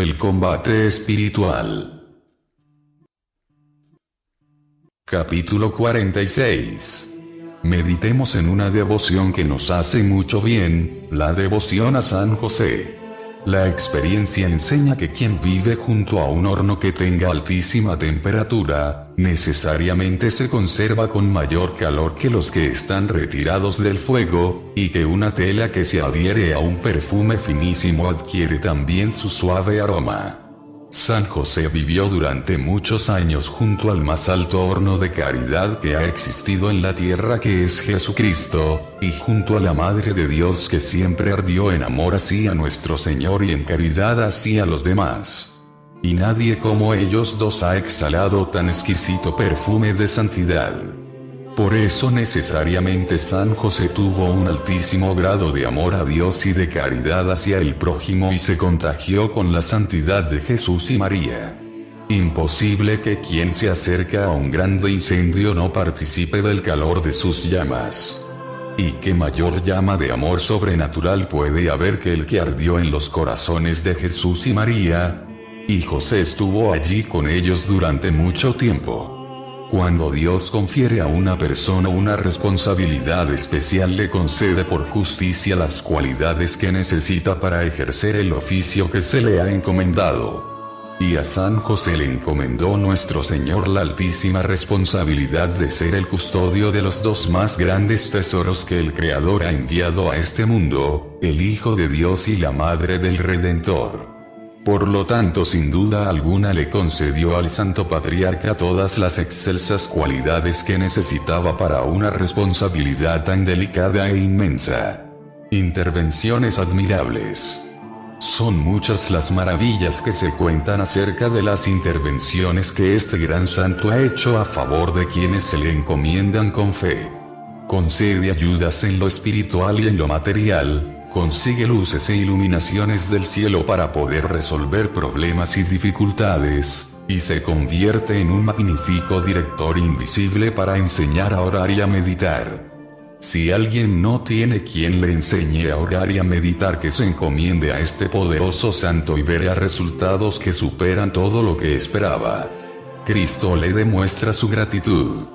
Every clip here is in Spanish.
El combate espiritual. Capítulo 46. Meditemos en una devoción que nos hace mucho bien, la devoción a San José. La experiencia enseña que quien vive junto a un horno que tenga altísima temperatura, necesariamente se conserva con mayor calor que los que están retirados del fuego, y que una tela que se adhiere a un perfume finísimo adquiere también su suave aroma. San José vivió durante muchos años junto al más alto horno de caridad que ha existido en la tierra, que es Jesucristo, y junto a la Madre de Dios, que siempre ardió en amor hacia nuestro Señor y en caridad hacia los demás. Y nadie como ellos dos ha exhalado tan exquisito perfume de santidad. Por eso necesariamente San José tuvo un altísimo grado de amor a Dios y de caridad hacia el prójimo, y se contagió con la santidad de Jesús y María. Imposible que quien se acerca a un grande incendio no participe del calor de sus llamas. ¿Y qué mayor llama de amor sobrenatural puede haber que el que ardió en los corazones de Jesús y María? Y José estuvo allí con ellos durante mucho tiempo. Cuando Dios confiere a una persona una responsabilidad especial, le concede por justicia las cualidades que necesita para ejercer el oficio que se le ha encomendado. Y a San José le encomendó nuestro Señor la altísima responsabilidad de ser el custodio de los dos más grandes tesoros que el Creador ha enviado a este mundo, el Hijo de Dios y la Madre del Redentor. Por lo tanto, sin duda alguna le concedió al Santo Patriarca todas las excelsas cualidades que necesitaba para una responsabilidad tan delicada e inmensa. Intervenciones admirables. Son muchas las maravillas que se cuentan acerca de las intervenciones que este gran santo ha hecho a favor de quienes se le encomiendan con fe. Concede ayudas en lo espiritual y en lo material. Consigue luces e iluminaciones del cielo para poder resolver problemas y dificultades, y se convierte en un magnífico director invisible para enseñar a orar y a meditar. Si alguien no tiene quien le enseñe a orar y a meditar, que se encomiende a este poderoso santo y verá resultados que superan todo lo que esperaba. Cristo le demuestra su gratitud.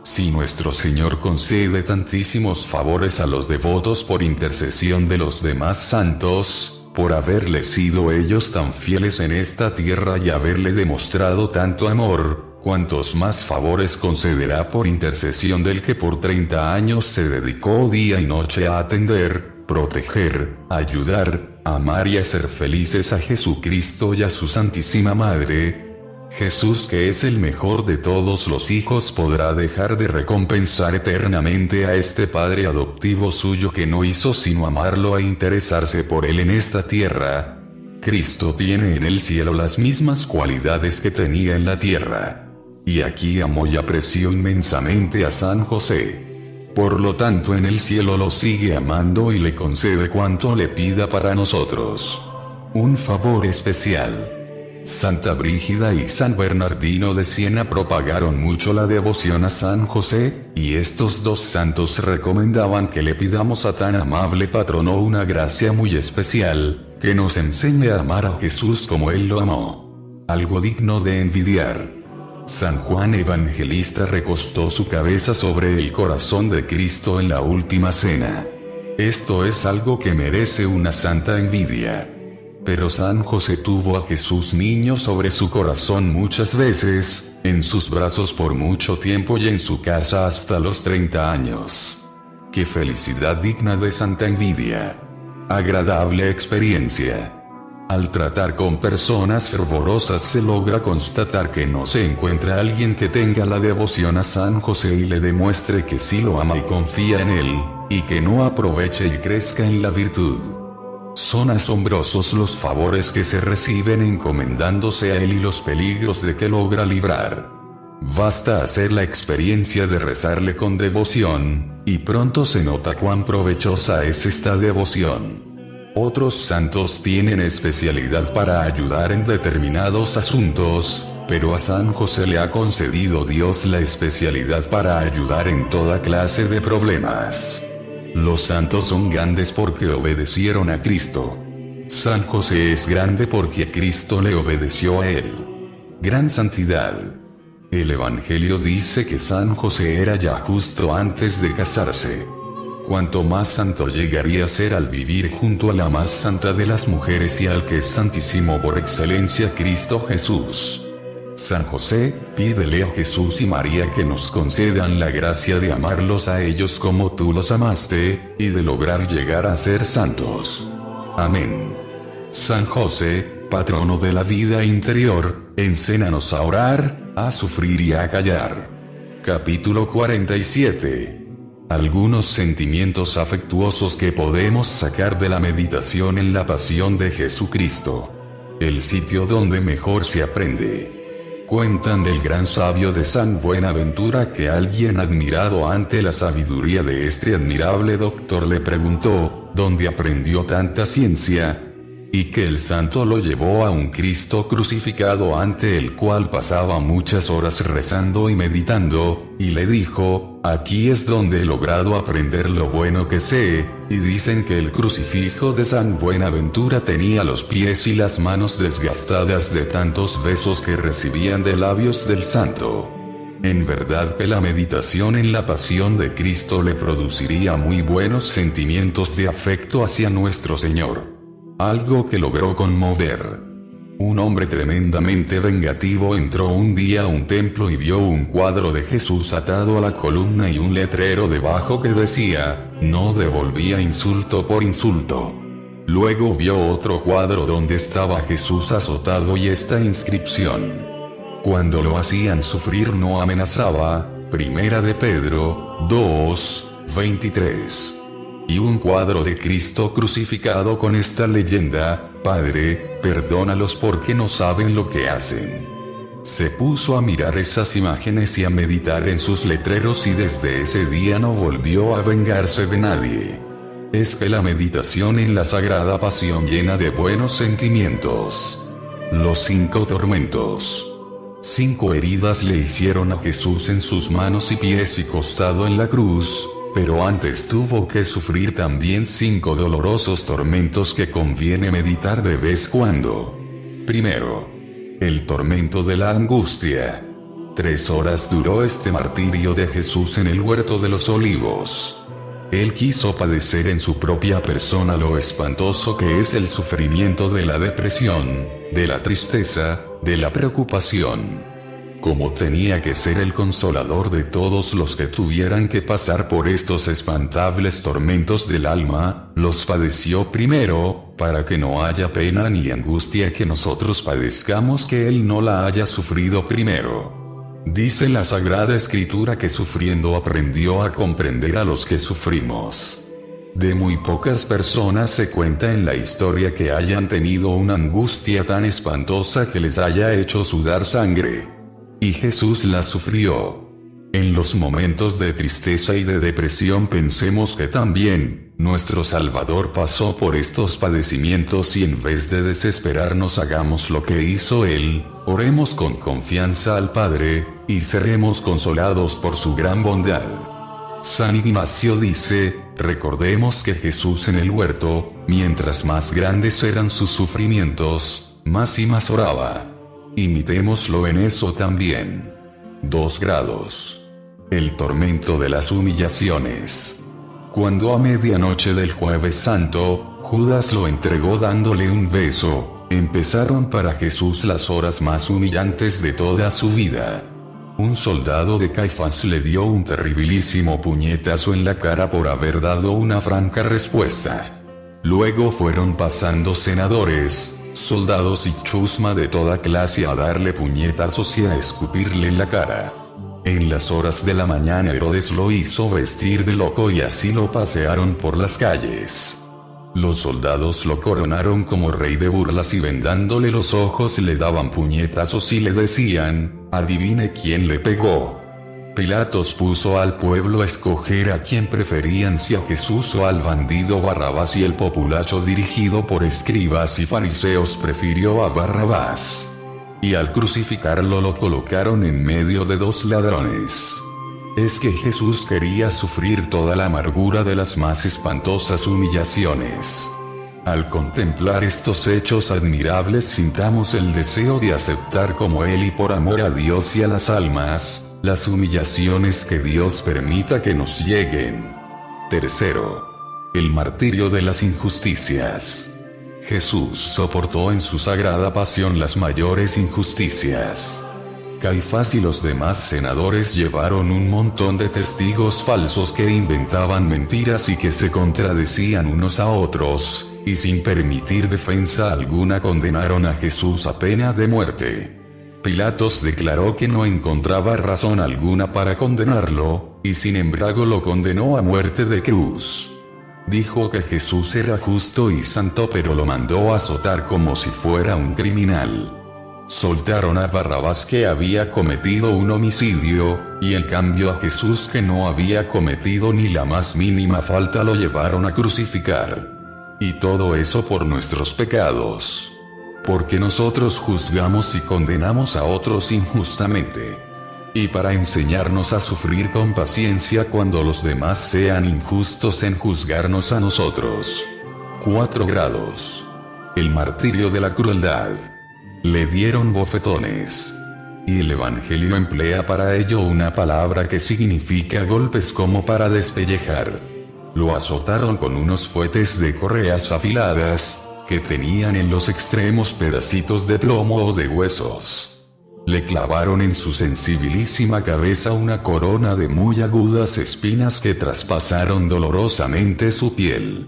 Si nuestro Señor concede tantísimos favores a los devotos por intercesión de los demás santos, por haberles sido ellos tan fieles en esta tierra y haberle demostrado tanto amor, ¿cuántos más favores concederá por intercesión del que por 30 años se dedicó día y noche a atender, proteger, ayudar, amar y hacer felices a Jesucristo y a su Santísima Madre? Jesús, que es el mejor de todos los hijos, ¿podrá dejar de recompensar eternamente a este Padre adoptivo suyo, que no hizo sino amarlo e interesarse por él en esta tierra? Cristo tiene en el cielo las mismas cualidades que tenía en la tierra. Y aquí amó y apreció inmensamente a San José. Por lo tanto, en el cielo lo sigue amando y le concede cuanto le pida para nosotros. Un favor especial. Santa Brígida y San Bernardino de Siena propagaron mucho la devoción a San José, y estos dos santos recomendaban que le pidamos a tan amable patrono una gracia muy especial, que nos enseñe a amar a Jesús como Él lo amó. Algo digno de envidiar. San Juan Evangelista recostó su cabeza sobre el corazón de Cristo en la última cena. Esto es algo que merece una santa envidia. Pero San José tuvo a Jesús niño sobre su corazón muchas veces, en sus brazos por mucho tiempo y en su casa hasta los 30 años. ¡Qué felicidad digna de santa envidia! Agradable experiencia. Al tratar con personas fervorosas se logra constatar que no se encuentra alguien que tenga la devoción a San José y le demuestre que sí lo ama y confía en él, y que no aproveche y crezca en la virtud. Son asombrosos los favores que se reciben encomendándose a él y los peligros de que logra librar. Basta hacer la experiencia de rezarle con devoción, y pronto se nota cuán provechosa es esta devoción. Otros santos tienen especialidad para ayudar en determinados asuntos, pero a San José le ha concedido Dios la especialidad para ayudar en toda clase de problemas. Los santos son grandes porque obedecieron a Cristo. San José es grande porque Cristo le obedeció a él. Gran santidad. El Evangelio dice que San José era ya justo antes de casarse. Cuanto más santo llegaría a ser al vivir junto a la más santa de las mujeres y al que es santísimo por excelencia, Cristo Jesús. San José, pídele a Jesús y María que nos concedan la gracia de amarlos a ellos como tú los amaste, y de lograr llegar a ser santos. Amén. San José, patrono de la vida interior, enséñanos a orar, a sufrir y a callar. Capítulo 47. Algunos sentimientos afectuosos que podemos sacar de la meditación en la pasión de Jesucristo. El sitio donde mejor se aprende. Cuentan del gran sabio de San Buenaventura que alguien admirado ante la sabiduría de este admirable doctor le preguntó, ¿dónde aprendió tanta ciencia? Y que el santo lo llevó a un Cristo crucificado ante el cual pasaba muchas horas rezando y meditando, y le dijo, aquí es donde he logrado aprender lo bueno que sé, y dicen que el crucifijo de San Buenaventura tenía los pies y las manos desgastadas de tantos besos que recibían de labios del santo. En verdad que la meditación en la pasión de Cristo le produciría muy buenos sentimientos de afecto hacia nuestro Señor. Algo que logró conmover. Un hombre tremendamente vengativo entró un día a un templo y vio un cuadro de Jesús atado a la columna y un letrero debajo que decía, no devolvía insulto por insulto. Luego vio otro cuadro donde estaba Jesús azotado y esta inscripción. Cuando lo hacían sufrir no amenazaba, Primera de Pedro, 2:23. Y un cuadro de Cristo crucificado con esta leyenda, Padre, perdónalos porque no saben lo que hacen. Se puso a mirar esas imágenes y a meditar en sus letreros y desde ese día no volvió a vengarse de nadie. Es que la meditación en la sagrada pasión llena de buenos sentimientos. Los 5 tormentos. 5 heridas le hicieron a Jesús en sus manos y pies y costado en la cruz. Pero antes tuvo que sufrir también 5 dolorosos tormentos que conviene meditar de vez cuando. Primero, el tormento de la angustia. 3 horas duró este martirio de Jesús en el huerto de los olivos. Él quiso padecer en su propia persona lo espantoso que es el sufrimiento de la depresión, de la tristeza, de la preocupación. Como tenía que ser el consolador de todos los que tuvieran que pasar por estos espantables tormentos del alma, los padeció primero, para que no haya pena ni angustia que nosotros padezcamos que él no la haya sufrido primero. Dice la Sagrada Escritura que sufriendo aprendió a comprender a los que sufrimos. De muy pocas personas se cuenta en la historia que hayan tenido una angustia tan espantosa que les haya hecho sudar sangre. Y Jesús la sufrió. En los momentos de tristeza y de depresión pensemos que también, nuestro Salvador pasó por estos padecimientos y en vez de desesperarnos hagamos lo que hizo Él, oremos con confianza al Padre, y seremos consolados por su gran bondad. San Ignacio dice, recordemos que Jesús en el huerto, mientras más grandes eran sus sufrimientos, más y más oraba. Imitémoslo en eso también. 2 grados. El tormento de las humillaciones. Cuando a medianoche del Jueves Santo, Judas lo entregó dándole un beso, empezaron para Jesús las horas más humillantes de toda su vida. Un soldado de Caifás le dio un terribilísimo puñetazo en la cara por haber dado una franca respuesta. Luego fueron pasando senadores, soldados y chusma de toda clase a darle puñetazos y a escupirle en la cara. En las horas de la mañana Herodes lo hizo vestir de loco y así lo pasearon por las calles. Los soldados lo coronaron como rey de burlas y vendándole los ojos le daban puñetazos y le decían, adivine quién le pegó. Pilatos puso al pueblo a escoger a quién preferían, si a Jesús o al bandido Barrabás, y el populacho dirigido por escribas y fariseos prefirió a Barrabás. Y al crucificarlo lo colocaron en medio de 2 ladrones. Es que Jesús quería sufrir toda la amargura de las más espantosas humillaciones. Al contemplar estos hechos admirables sintamos el deseo de aceptar como Él y por amor a Dios y a las almas, las humillaciones que Dios permita que nos lleguen. Tercero, el martirio de las injusticias. Jesús soportó en su sagrada pasión las mayores injusticias. Caifás y los demás senadores llevaron un montón de testigos falsos que inventaban mentiras y que se contradecían unos a otros, y sin permitir defensa alguna condenaron a Jesús a pena de muerte. Pilatos declaró que no encontraba razón alguna para condenarlo, y sin embargo lo condenó a muerte de cruz. Dijo que Jesús era justo y santo, pero lo mandó azotar como si fuera un criminal. Soltaron a Barrabás, que había cometido un homicidio, y en cambio a Jesús, que no había cometido ni la más mínima falta, lo llevaron a crucificar. Y todo eso por nuestros pecados. Porque nosotros juzgamos y condenamos a otros injustamente. Y para enseñarnos a sufrir con paciencia cuando los demás sean injustos en juzgarnos a nosotros. 4 grados. El martirio de la crueldad. Le dieron bofetones. Y el Evangelio emplea para ello una palabra que significa golpes, como para despellejar. Lo azotaron con unos fuetes de correas afiladas, que tenían en los extremos pedacitos de plomo o de huesos. Le clavaron en su sensibilísima cabeza una corona de muy agudas espinas que traspasaron dolorosamente su piel.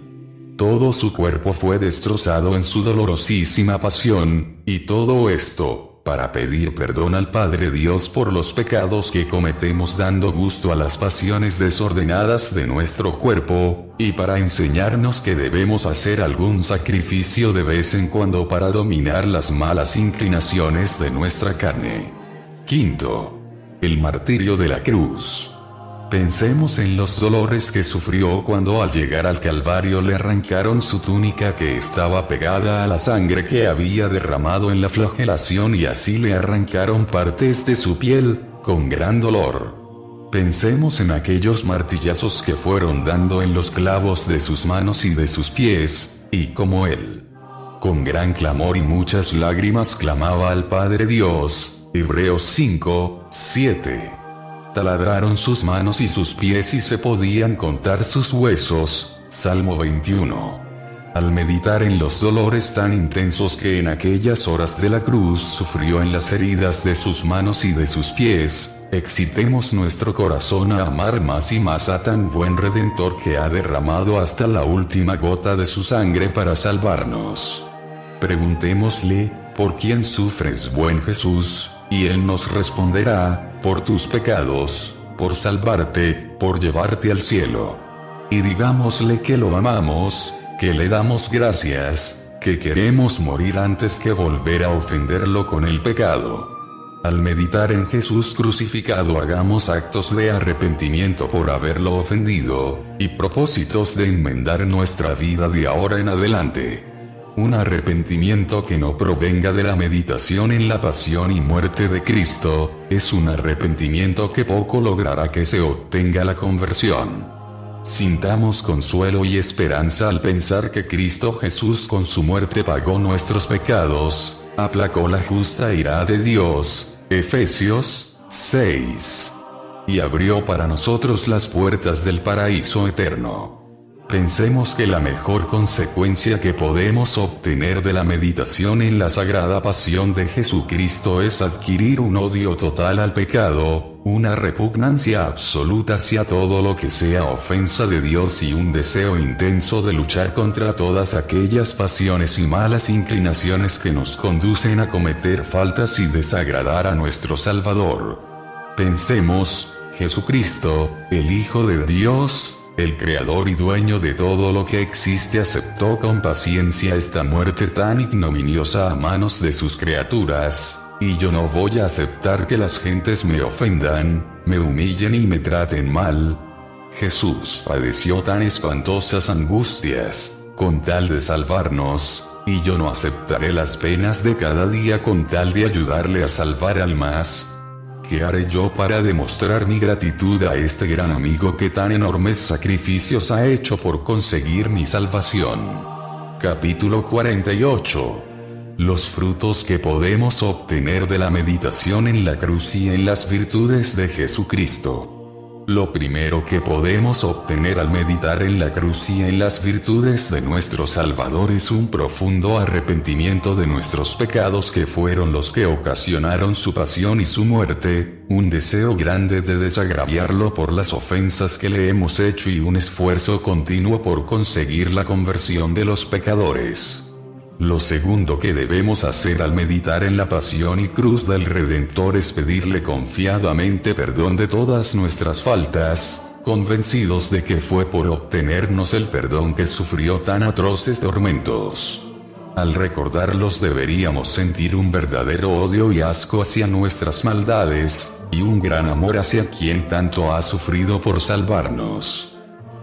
Todo su cuerpo fue destrozado en su dolorosísima pasión, y todo esto, para pedir perdón al Padre Dios por los pecados que cometemos dando gusto a las pasiones desordenadas de nuestro cuerpo, y para enseñarnos que debemos hacer algún sacrificio de vez en cuando para dominar las malas inclinaciones de nuestra carne. Quinto, el martirio de la cruz. Pensemos en los dolores que sufrió cuando al llegar al Calvario le arrancaron su túnica, que estaba pegada a la sangre que había derramado en la flagelación, y así le arrancaron partes de su piel, con gran dolor. Pensemos en aquellos martillazos que fueron dando en los clavos de sus manos y de sus pies, y como él, con gran clamor y muchas lágrimas, clamaba al Padre Dios. Hebreos 5, 7. Taladraron sus manos y sus pies y se podían contar sus huesos. Salmo 21. Al meditar en los dolores tan intensos que en aquellas horas de la cruz sufrió en las heridas de sus manos y de sus pies, excitemos nuestro corazón a amar más y más a tan buen Redentor, que ha derramado hasta la última gota de su sangre para salvarnos. Preguntémosle: ¿por quién sufres, buen Jesús? Y Él nos responderá: por tus pecados, por salvarte, por llevarte al cielo. Y digámosle que lo amamos, que le damos gracias, que queremos morir antes que volver a ofenderlo con el pecado. Al meditar en Jesús crucificado, hagamos actos de arrepentimiento por haberlo ofendido, y propósitos de enmendar nuestra vida de ahora en adelante. Un arrepentimiento que no provenga de la meditación en la pasión y muerte de Cristo, es un arrepentimiento que poco logrará que se obtenga la conversión. Sintamos consuelo y esperanza al pensar que Cristo Jesús con su muerte pagó nuestros pecados, aplacó la justa ira de Dios, Efesios 6, y abrió para nosotros las puertas del paraíso eterno. Pensemos que la mejor consecuencia que podemos obtener de la meditación en la sagrada pasión de Jesucristo es adquirir un odio total al pecado, una repugnancia absoluta hacia todo lo que sea ofensa de Dios y un deseo intenso de luchar contra todas aquellas pasiones y malas inclinaciones que nos conducen a cometer faltas y desagradar a nuestro Salvador. Pensemos: Jesucristo, el Hijo de Dios, el Creador y Dueño de todo lo que existe, aceptó con paciencia esta muerte tan ignominiosa a manos de sus criaturas, y yo no voy a aceptar que las gentes me ofendan, me humillen y me traten mal. Jesús padeció tan espantosas angustias, con tal de salvarnos, y yo no aceptaré las penas de cada día con tal de ayudarle a salvar almas. ¿Qué haré yo para demostrar mi gratitud a este gran amigo que tan enormes sacrificios ha hecho por conseguir mi salvación? Capítulo 48. Los frutos que podemos obtener de la meditación en la cruz y en las virtudes de Jesucristo. Lo primero que podemos obtener al meditar en la cruz y en las virtudes de nuestro Salvador es un profundo arrepentimiento de nuestros pecados que fueron los que ocasionaron su pasión y su muerte, un deseo grande de desagraviarlo por las ofensas que le hemos hecho y un esfuerzo continuo por conseguir la conversión de los pecadores. Lo segundo que debemos hacer al meditar en la pasión y cruz del Redentor es pedirle confiadamente perdón de todas nuestras faltas, convencidos de que fue por obtenernos el perdón que sufrió tan atroces tormentos. Al recordarlos deberíamos sentir un verdadero odio y asco hacia nuestras maldades, y un gran amor hacia quien tanto ha sufrido por salvarnos.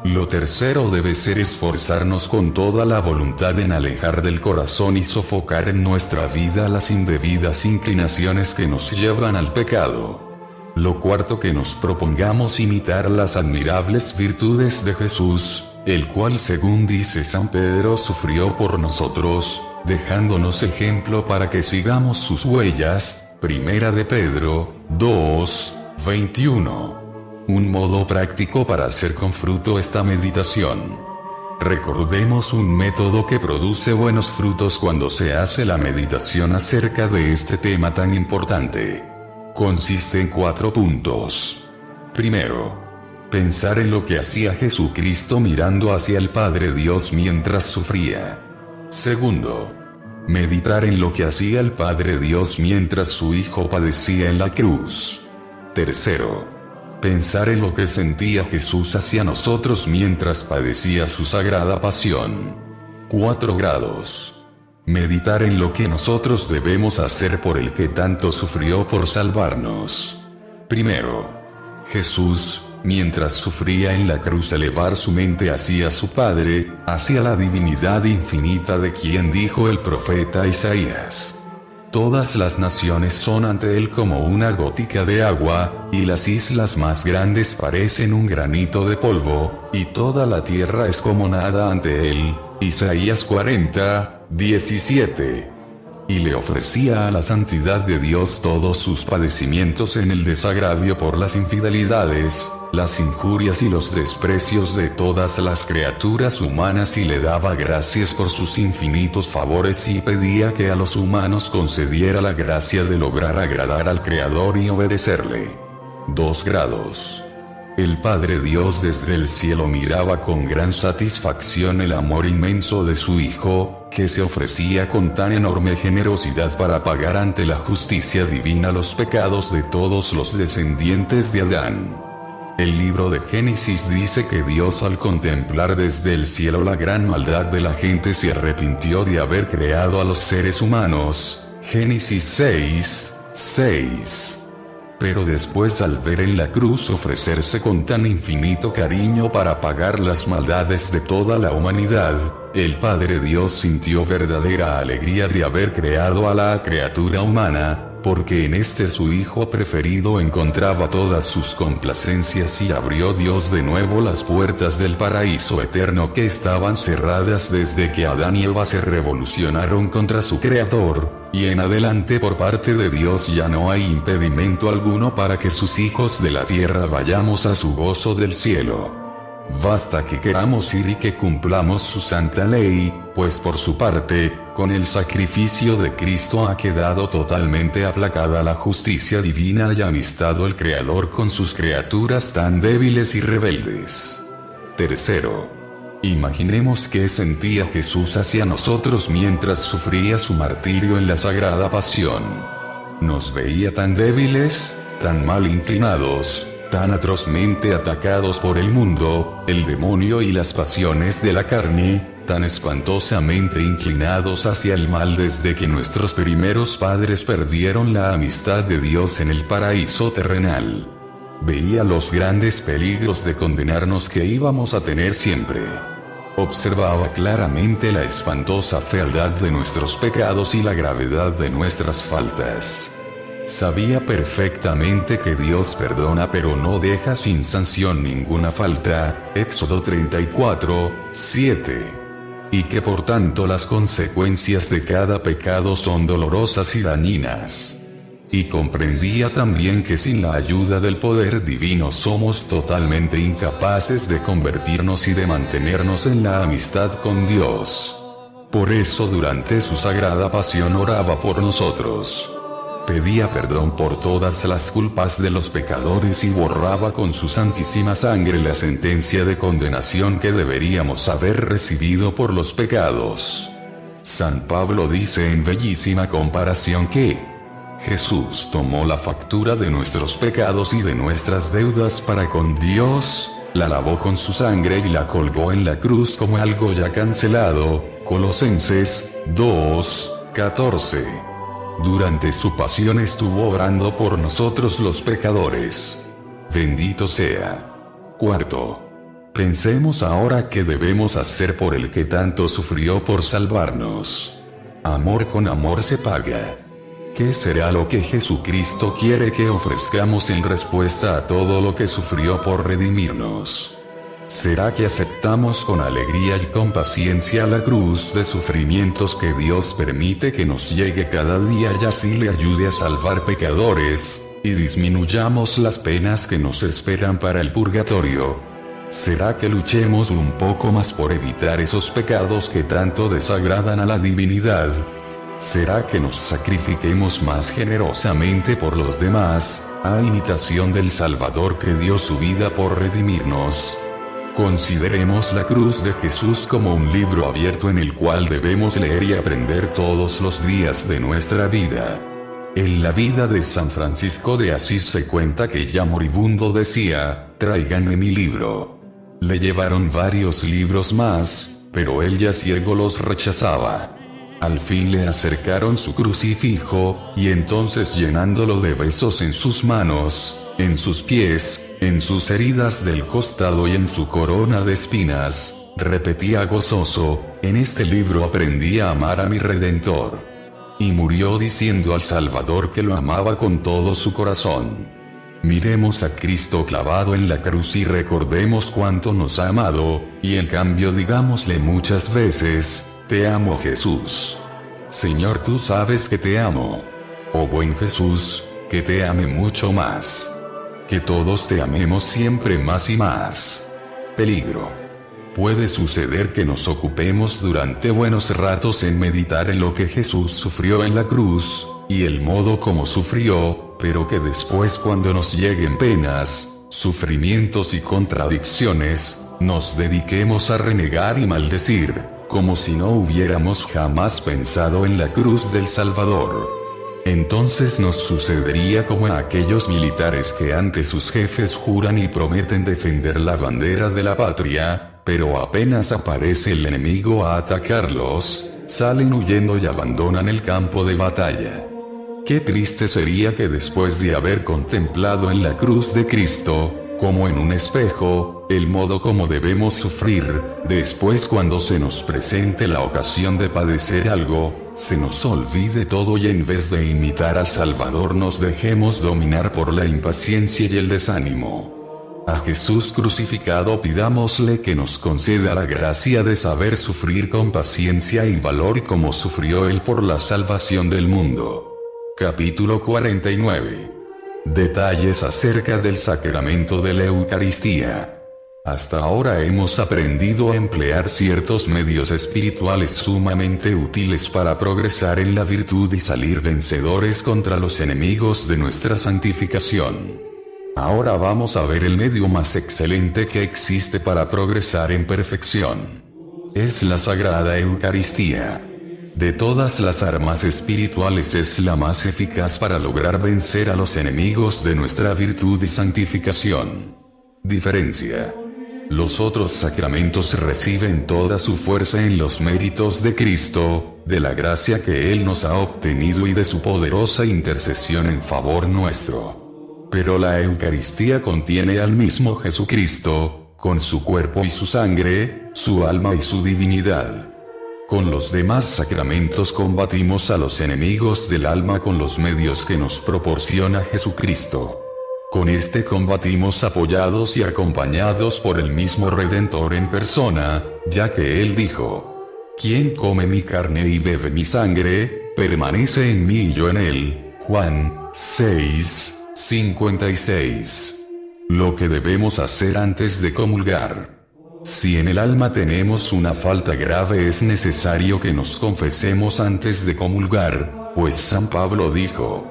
Lo tercero debe ser esforzarnos con toda la voluntad en alejar del corazón y sofocar en nuestra vida las indebidas inclinaciones que nos llevan al pecado. Lo cuarto que nos propongamos imitar las admirables virtudes de Jesús, el cual según dice San Pedro sufrió por nosotros, dejándonos ejemplo para que sigamos sus huellas, Primera de Pedro, 2:21. Un modo práctico para hacer con fruto esta meditación. Recordemos un método que produce buenos frutos cuando se hace la meditación acerca de este tema tan importante. Consiste en 4 puntos. Primero, pensar en lo que hacía Jesucristo mirando hacia el Padre Dios mientras sufría. Segundo, meditar en lo que hacía el Padre Dios mientras su Hijo padecía en la cruz. Tercero, pensar en lo que sentía Jesús hacia nosotros mientras padecía su sagrada pasión. 4 grados. Meditar en lo que nosotros debemos hacer por el que tanto sufrió por salvarnos. Primero, Jesús, mientras sufría en la cruz, elevar su mente hacia su Padre, hacia la divinidad infinita de quien dijo el profeta Isaías: todas las naciones son ante él como una gotica de agua, y las islas más grandes parecen un granito de polvo, y toda la tierra es como nada ante él. Isaías 40:17. Y le ofrecía a la santidad de Dios todos sus padecimientos en el desagravio por las infidelidades, las injurias y los desprecios de todas las criaturas humanas, y le daba gracias por sus infinitos favores y pedía que a los humanos concediera la gracia de lograr agradar al Creador y obedecerle. 2 grados. El Padre Dios desde el cielo miraba con gran satisfacción el amor inmenso de su Hijo, que se ofrecía con tan enorme generosidad para pagar ante la justicia divina los pecados de todos los descendientes de Adán. El libro de Génesis dice que Dios, al contemplar desde el cielo la gran maldad de la gente, se arrepintió de haber creado a los seres humanos. Génesis 6:6. Pero después, al ver en la cruz ofrecerse con tan infinito cariño para pagar las maldades de toda la humanidad, el Padre Dios sintió verdadera alegría de haber creado a la criatura humana, porque en este su Hijo preferido encontraba todas sus complacencias, y abrió Dios de nuevo las puertas del paraíso eterno que estaban cerradas desde que Adán y Eva se revolucionaron contra su Creador, y en adelante por parte de Dios ya no hay impedimento alguno para que sus hijos de la tierra vayamos a su gozo del cielo. Basta que queramos ir y que cumplamos su santa ley, pues por su parte, con el sacrificio de Cristo ha quedado totalmente aplacada la justicia divina y amistado el Creador con sus criaturas tan débiles y rebeldes. Tercero, imaginemos qué sentía Jesús hacia nosotros mientras sufría su martirio en la sagrada pasión. Nos veía tan débiles, tan mal inclinados, tan atrozmente atacados por el mundo, el demonio y las pasiones de la carne, tan espantosamente inclinados hacia el mal desde que nuestros primeros padres perdieron la amistad de Dios en el paraíso terrenal. Veía los grandes peligros de condenarnos que íbamos a tener siempre. Observaba claramente la espantosa fealdad de nuestros pecados y la gravedad de nuestras faltas. Sabía perfectamente que Dios perdona pero no deja sin sanción ninguna falta. Éxodo 34:7. y que por tanto las consecuencias de cada pecado son dolorosas y dañinas. Y comprendía también que sin la ayuda del poder divino somos totalmente incapaces de convertirnos y de mantenernos en la amistad con Dios. Por eso durante su sagrada pasión oraba por nosotros. Pedía perdón por todas las culpas de los pecadores y borraba con su santísima sangre la sentencia de condenación que deberíamos haber recibido por los pecados. San Pablo dice en bellísima comparación que Jesús tomó la factura de nuestros pecados y de nuestras deudas para con Dios, la lavó con su sangre y la colgó en la cruz como algo ya cancelado. Colosenses 2:14. Durante su pasión estuvo orando por nosotros los pecadores. Bendito sea. Cuarto. Pensemos ahora qué debemos hacer por el que tanto sufrió por salvarnos. Amor con amor se paga. ¿Qué será lo que Jesucristo quiere que ofrezcamos en respuesta a todo lo que sufrió por redimirnos? ¿Será que aceptamos con alegría y con paciencia la cruz de sufrimientos que Dios permite que nos llegue cada día y así le ayude a salvar pecadores, y disminuyamos las penas que nos esperan para el purgatorio? ¿Será que luchemos un poco más por evitar esos pecados que tanto desagradan a la divinidad? ¿Será que nos sacrifiquemos más generosamente por los demás, a imitación del Salvador que dio su vida por redimirnos? Consideremos la cruz de Jesús como un libro abierto en el cual debemos leer y aprender todos los días de nuestra vida. En la vida de San Francisco de Asís se cuenta que ya moribundo decía: «Tráiganme mi libro». Le llevaron varios libros más, pero él ya ciego los rechazaba. Al fin le acercaron su crucifijo, y entonces llenándolo de besos en sus manos, en sus pies, en sus heridas del costado y en su corona de espinas, repetía gozoso: «En este libro aprendí a amar a mi Redentor». Y murió diciendo al Salvador que lo amaba con todo su corazón. Miremos a Cristo clavado en la cruz y recordemos cuánto nos ha amado, y en cambio digámosle muchas veces: «Te amo, Jesús». Señor, tú sabes que te amo. Oh buen Jesús, que te ame mucho más. Que todos te amemos siempre más y más. Peligro. Puede suceder que nos ocupemos durante buenos ratos en meditar en lo que Jesús sufrió en la cruz, y el modo como sufrió, pero que después cuando nos lleguen penas, sufrimientos y contradicciones, nos dediquemos a renegar y maldecir, como si no hubiéramos jamás pensado en la cruz del Salvador. Entonces nos sucedería como a aquellos militares que ante sus jefes juran y prometen defender la bandera de la patria, pero apenas aparece el enemigo a atacarlos, salen huyendo y abandonan el campo de batalla. Qué triste sería que después de haber contemplado en la cruz de Cristo, como en un espejo, el modo como debemos sufrir, después cuando se nos presente la ocasión de padecer algo, se nos olvide todo y en vez de imitar al Salvador nos dejemos dominar por la impaciencia y el desánimo. A Jesús crucificado pidámosle que nos conceda la gracia de saber sufrir con paciencia y valor como sufrió Él por la salvación del mundo. Capítulo 49. Detalles acerca del sacramento de la Eucaristía. Hasta ahora hemos aprendido a emplear ciertos medios espirituales sumamente útiles para progresar en la virtud y salir vencedores contra los enemigos de nuestra santificación. Ahora vamos a ver el medio más excelente que existe para progresar en perfección. Es la Sagrada Eucaristía. De todas las armas espirituales es la más eficaz para lograr vencer a los enemigos de nuestra virtud y santificación. Diferencia. Los otros sacramentos reciben toda su fuerza en los méritos de Cristo, de la gracia que Él nos ha obtenido y de su poderosa intercesión en favor nuestro. Pero la Eucaristía contiene al mismo Jesucristo, con su cuerpo y su sangre, su alma y su divinidad. Con los demás sacramentos combatimos a los enemigos del alma con los medios que nos proporciona Jesucristo. Con este combatimos apoyados y acompañados por el mismo Redentor en persona, ya que Él dijo: Quien come mi carne y bebe mi sangre, permanece en mí y yo en él. Juan 6:56. Lo que debemos hacer antes de comulgar. Si en el alma tenemos una falta grave, es necesario que nos confesemos antes de comulgar, pues San Pablo dijo: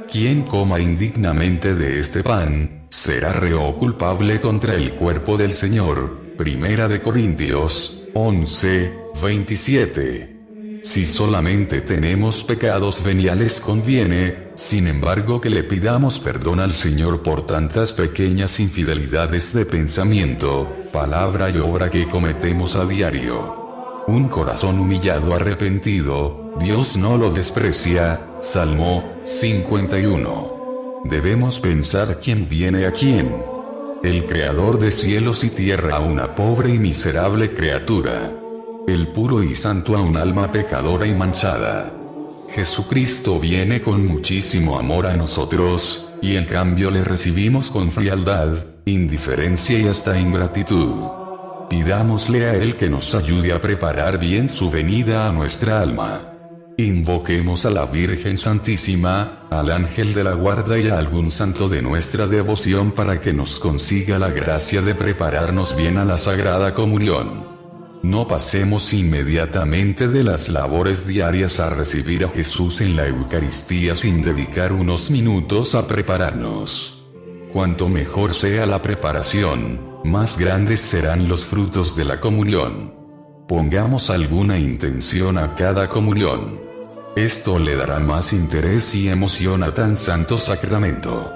quien coma indignamente de este pan, será reo culpable contra el cuerpo del Señor. Primera de Corintios 11:27. Si solamente tenemos pecados veniales, conviene, sin embargo, que le pidamos perdón al Señor por tantas pequeñas infidelidades de pensamiento, palabra y obra que cometemos a diario. Un corazón humillado, arrepentido, Dios no lo desprecia. Salmo 51. Debemos pensar quién viene a quién. El Creador de cielos y tierra a una pobre y miserable criatura. El puro y santo a un alma pecadora y manchada. Jesucristo viene con muchísimo amor a nosotros, y en cambio le recibimos con frialdad, indiferencia y hasta ingratitud. Pidámosle a Él que nos ayude a preparar bien su venida a nuestra alma. Invoquemos a la Virgen Santísima, al ángel de la guarda y a algún santo de nuestra devoción para que nos consiga la gracia de prepararnos bien a la Sagrada Comunión. No pasemos inmediatamente de las labores diarias a recibir a Jesús en la Eucaristía sin dedicar unos minutos a prepararnos. Cuanto mejor sea la preparación, más grandes serán los frutos de la comunión. Pongamos alguna intención a cada comunión. Esto le dará más interés y emoción a tan santo sacramento.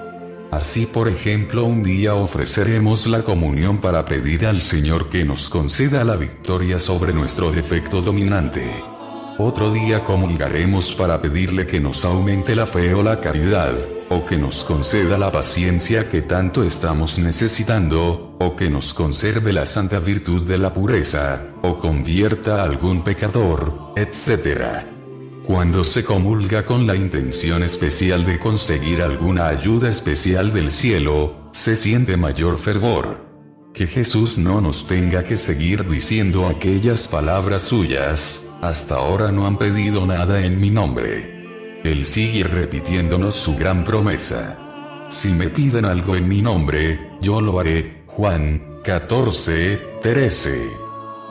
Así, por ejemplo, un día ofreceremos la comunión para pedir al Señor que nos conceda la victoria sobre nuestro defecto dominante. Otro día comulgaremos para pedirle que nos aumente la fe o la caridad, o que nos conceda la paciencia que tanto estamos necesitando, o que nos conserve la santa virtud de la pureza, o convierta a algún pecador, etc. Cuando se comulga con la intención especial de conseguir alguna ayuda especial del cielo, se siente mayor fervor. Que Jesús no nos tenga que seguir diciendo aquellas palabras suyas: hasta ahora no han pedido nada en mi nombre. Él sigue repitiéndonos su gran promesa: si me piden algo en mi nombre, yo lo haré. Juan 14:13.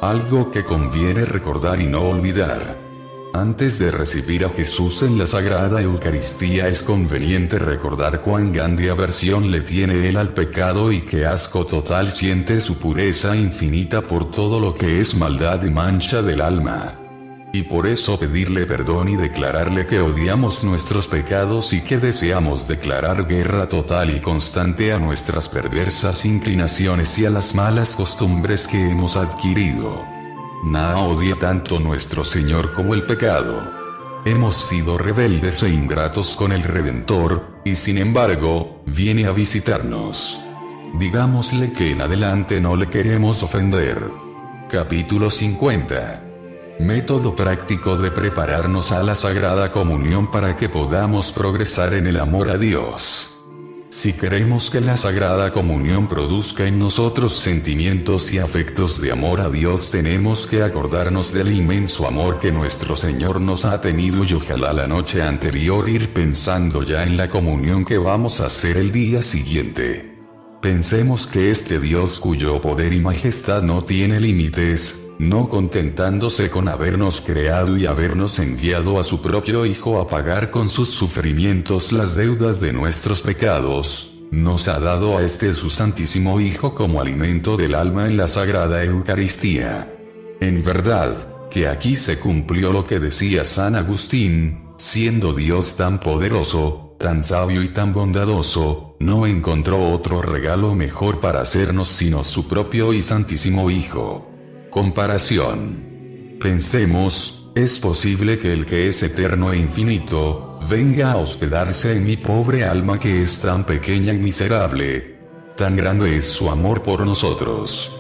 Algo que conviene recordar y no olvidar. Antes de recibir a Jesús en la Sagrada Eucaristía, es conveniente recordar cuán grande aversión le tiene Él al pecado y qué asco total siente su pureza infinita por todo lo que es maldad y mancha del alma. Y por eso pedirle perdón y declararle que odiamos nuestros pecados y que deseamos declarar guerra total y constante a nuestras perversas inclinaciones y a las malas costumbres que hemos adquirido. Nada odia tanto nuestro Señor como el pecado. Hemos sido rebeldes e ingratos con el Redentor, y sin embargo, viene a visitarnos. Digámosle que en adelante no le queremos ofender. Capítulo 50. Método práctico de prepararnos a la Sagrada Comunión para que podamos progresar en el amor a Dios. Si queremos que la Sagrada Comunión produzca en nosotros sentimientos y afectos de amor a Dios, tenemos que acordarnos del inmenso amor que nuestro Señor nos ha tenido y ojalá la noche anterior ir pensando ya en la comunión que vamos a hacer el día siguiente. Pensemos que este Dios, cuyo poder y majestad no tiene límites, no contentándose con habernos creado y habernos enviado a su propio Hijo a pagar con sus sufrimientos las deudas de nuestros pecados, nos ha dado a este su Santísimo Hijo como alimento del alma en la Sagrada Eucaristía. En verdad, que aquí se cumplió lo que decía San Agustín: siendo Dios tan poderoso, tan sabio y tan bondadoso, no encontró otro regalo mejor para hacernos sino su propio y Santísimo Hijo. Comparación. Pensemos, ¿es posible que el que es eterno e infinito, venga a hospedarse en mi pobre alma que es tan pequeña y miserable? Tan grande es su amor por nosotros.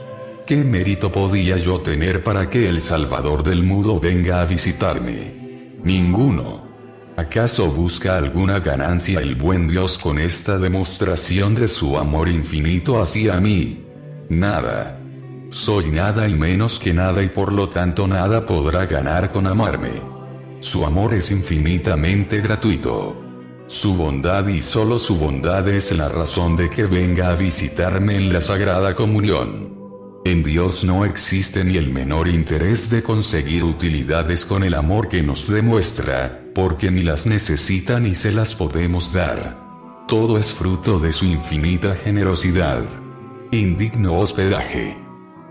¿Qué mérito podía yo tener para que el Salvador del mundo venga a visitarme? Ninguno. ¿Acaso busca alguna ganancia el buen Dios con esta demostración de su amor infinito hacia mí? Nada. Soy nada y menos que nada y por lo tanto nada podrá ganar con amarme. Su amor es infinitamente gratuito. Su bondad y solo su bondad es la razón de que venga a visitarme en la Sagrada Comunión. En Dios no existe ni el menor interés de conseguir utilidades con el amor que nos demuestra, porque ni las necesita ni se las podemos dar. Todo es fruto de su infinita generosidad. Indigno hospedaje.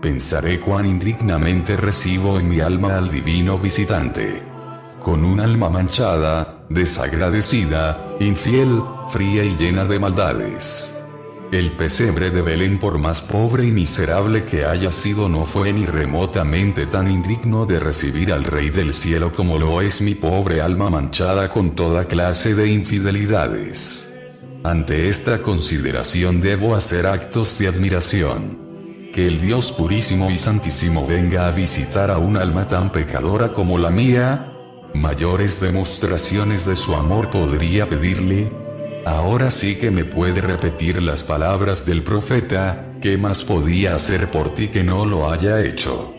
Pensaré cuán indignamente recibo en mi alma al divino visitante. Con un alma manchada, desagradecida, infiel, fría y llena de maldades. El pesebre de Belén, por más pobre y miserable que haya sido, no fue ni remotamente tan indigno de recibir al Rey del Cielo como lo es mi pobre alma manchada con toda clase de infidelidades. Ante esta consideración debo hacer actos de admiración. Que el Dios purísimo y santísimo venga a visitar a un alma tan pecadora como la mía. ¿Mayores demostraciones de su amor podría pedirle? Ahora sí que me puede repetir las palabras del profeta: ¿qué más podía hacer por ti que no lo haya hecho?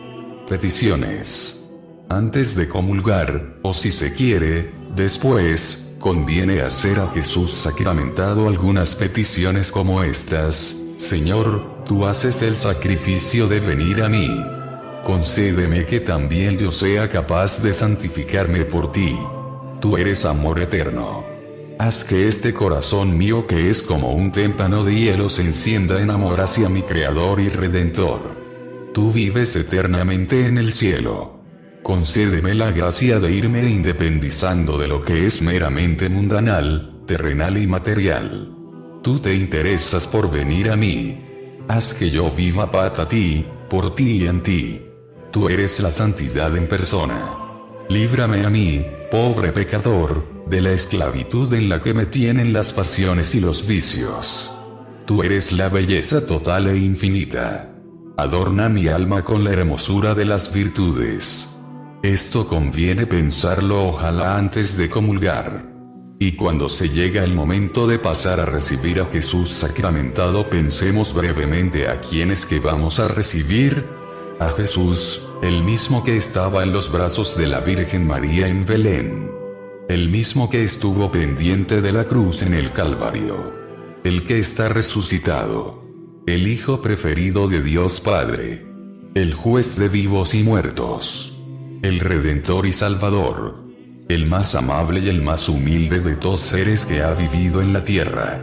Peticiones. Antes de comulgar, o si se quiere, después, conviene hacer a Jesús sacramentado algunas peticiones como estas: Señor, tú haces el sacrificio de venir a mí. Concédeme que también yo sea capaz de santificarme por ti. Tú eres amor eterno. Haz que este corazón mío, que es como un témpano de hielo, se encienda en amor hacia mi Creador y Redentor. Tú vives eternamente en el cielo. Concédeme la gracia de irme independizando de lo que es meramente mundanal, terrenal y material. Tú te interesas por venir a mí. Haz que yo viva para ti, por ti y en ti. Tú eres la santidad en persona. Líbrame a mí, pobre pecador, de la esclavitud en la que me tienen las pasiones y los vicios. Tú eres la belleza total e infinita. Adorna mi alma con la hermosura de las virtudes. Esto conviene pensarlo ojalá antes de comulgar. Y cuando se llega el momento de pasar a recibir a Jesús sacramentado, pensemos brevemente a quiénes que vamos a recibir. A Jesús, el mismo que estaba en los brazos de la Virgen María en Belén. El mismo que estuvo pendiente de la cruz en el Calvario. El que está resucitado. El Hijo preferido de Dios Padre. El juez de vivos y muertos. El Redentor y Salvador. El más amable y el más humilde de todos seres que ha vivido en la tierra.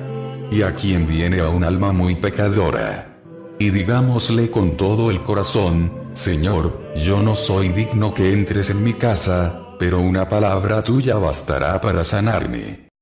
Y a quien viene a un alma muy pecadora. Y digámosle con todo el corazón: Señor, yo no soy digno que entres en mi casa, pero una palabra tuya bastará para sanarme.